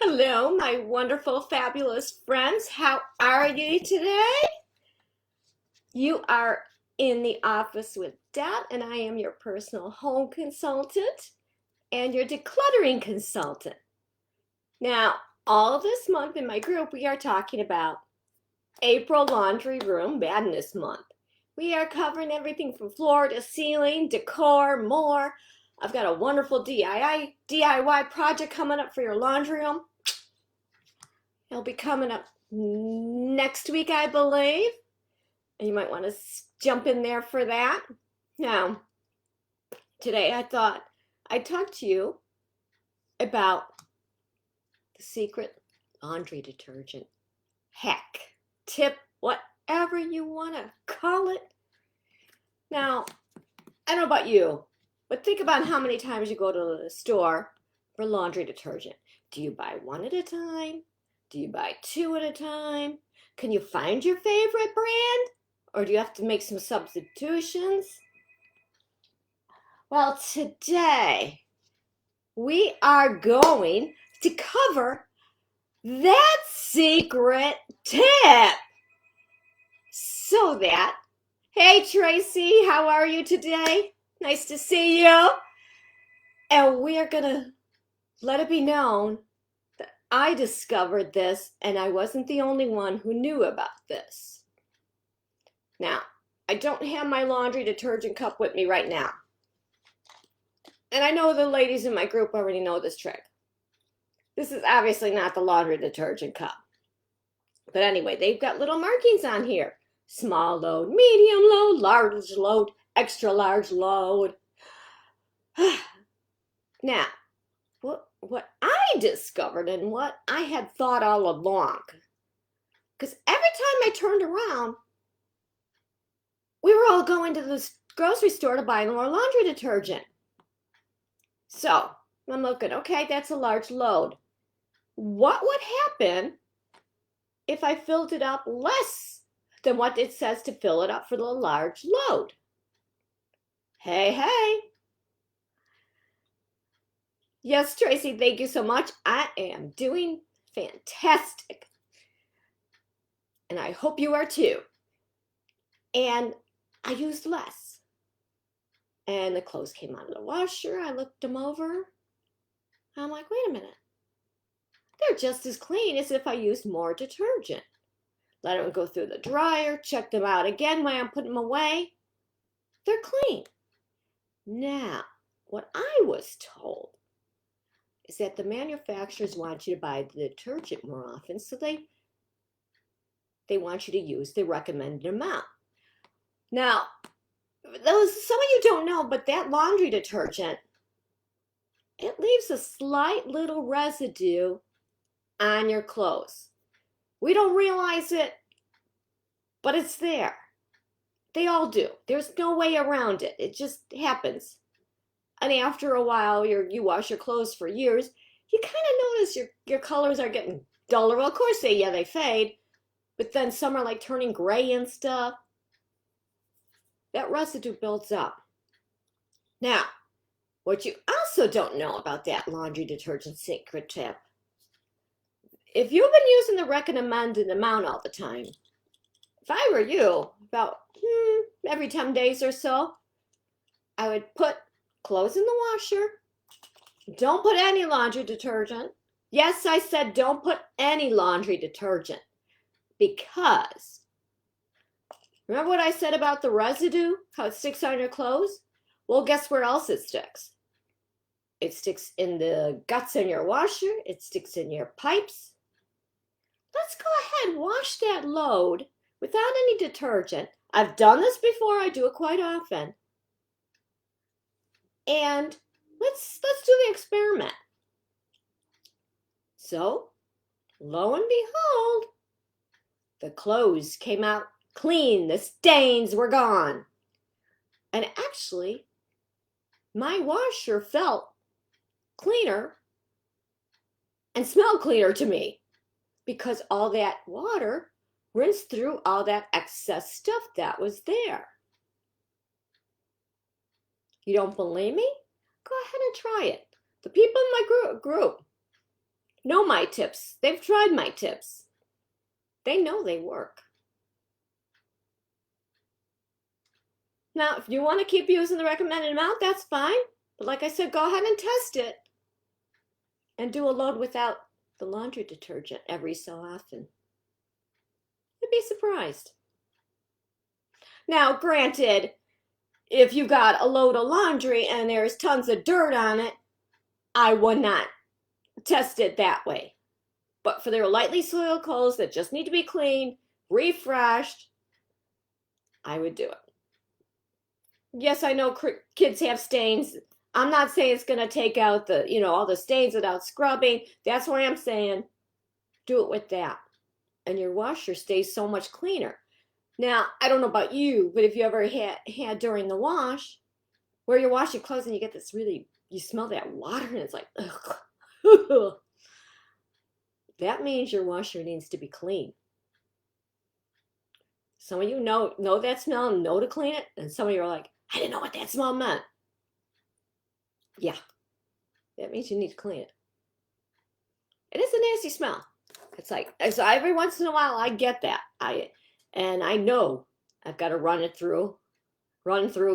Hello, my wonderful, fabulous friends. How are you today? You are in the office with Dad, and I am your personal home consultant and your decluttering consultant. Now, all this month in my group, we are talking about April Laundry Room Madness Month. We are covering everything from floor to ceiling, decor, more. I've got a wonderful DIY project coming up for your laundry room. It'll be coming up next week, I believe. And you might want to jump in there for that. Now, today I thought I'd talk to you about the secret laundry detergent hack, tip, whatever you want to call it. Now, I don't know about you, but think about how many times you go to the store for laundry detergent. Do you buy one at a time? Do you buy two at a time? Can you find your favorite brand? Or do you have to make some substitutions? Well, today we are going to cover that secret tip. So that, hey Tracy, how are you today? Nice to see you. And we're going to let it be known that I discovered this and I wasn't the only one who knew about this. Now, I don't have my laundry detergent cup with me right now. And I know the ladies in my group already know this trick. This is obviously not the laundry detergent cup. But anyway, they've got little markings on here. Small load, medium load, large load, extra large load. Now, what I discovered and what I had thought all along, because every time I turned around, we were all going to the grocery store to buy more laundry detergent. So I'm looking, okay, that's a large load. What would happen if I filled it up less than what it says to fill it up for the large load? Hey. Yes, Tracy, thank you so much. I am doing fantastic. And I hope you are too. And I used less. And the clothes came out of the washer. I looked them over. I'm like, wait a minute. They're just as clean as if I used more detergent. Let them go through the dryer, check them out again when I'm putting them away. They're clean. Now, what I was told is that the manufacturers want you to buy the detergent more often, so they want you to use the recommended amount. Now, some of you don't know, but that laundry detergent, it leaves a slight little residue on your clothes. We don't realize it, but it's there. They all do. There's no way around it. It just happens. And after a while, you wash your clothes for years, you kind of notice your colors are getting duller. Well, of course they fade, but then some are like turning gray and stuff. That residue builds up. Now, what you also don't know about that laundry detergent secret tip, if you've been using the recommended amount all the time, if I were you, about every 10 days or so, I would put clothes in the washer. Don't put any laundry detergent. Yes, I said don't put any laundry detergent, because remember what I said about the residue, how it sticks on your clothes? Well, guess where else it sticks? It sticks in the guts in your washer. It sticks in your pipes. Let's go ahead, wash that load without any detergent. I've done this before. I do it quite often. And let's do the experiment. So, lo and behold, the clothes came out clean. The stains were gone. And actually, my washer felt cleaner and smelled cleaner to me, because all that water rinsed through all that excess stuff that was there. You don't believe me? Go ahead and try it. The people in my group, know my tips. They've tried my tips. They know they work. Now, if you want to keep using the recommended amount, that's fine. But like I said, go ahead and test it. And do a load without the laundry detergent every so often. You'd be surprised. Now, granted, if you got a load of laundry and there's tons of dirt on it, I would not test it that way. But for their lightly soiled clothes that just need to be cleaned, refreshed, I would do it. Yes, I know kids have stains. I'm not saying it's going to take out the, all the stains without scrubbing. That's why I'm saying do it with that. And your washer stays so much cleaner. Now, I don't know about you, but if you ever had during the wash, where you're washing clothes and you get this you smell that water and it's like, ugh. That means your washer needs to be clean. Some of you know that smell and know to clean it, and some of you are like, I didn't know what that smell meant. Yeah, that means you need to clean it. It is a nasty smell. It's like, so every once in a while I get that. And I know I've got to run through,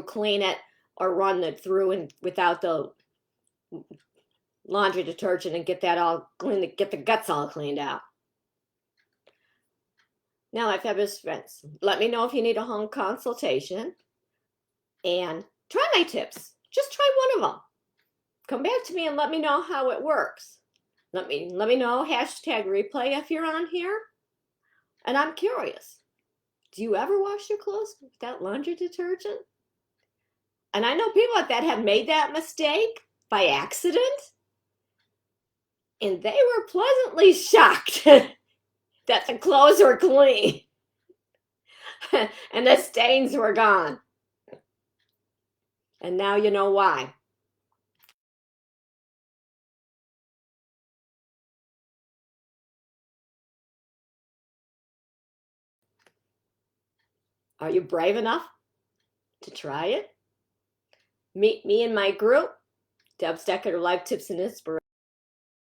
clean it, or run it through and without the laundry detergent and get that all clean, get the guts all cleaned out. Now, my fabulous friends, let me know if you need a home consultation and try my tips. Just try one of them. Come back to me and let me know how it works. Let me know, #replay if you're on here. And I'm curious, do you ever wash your clothes without laundry detergent? And I know people that have made that mistake by accident, and they were pleasantly shocked that the clothes were clean and the stains were gone. And now you know why. Are you brave enough to try it? Meet me in my group, Deb's Decorative Life Tips and Inspiration.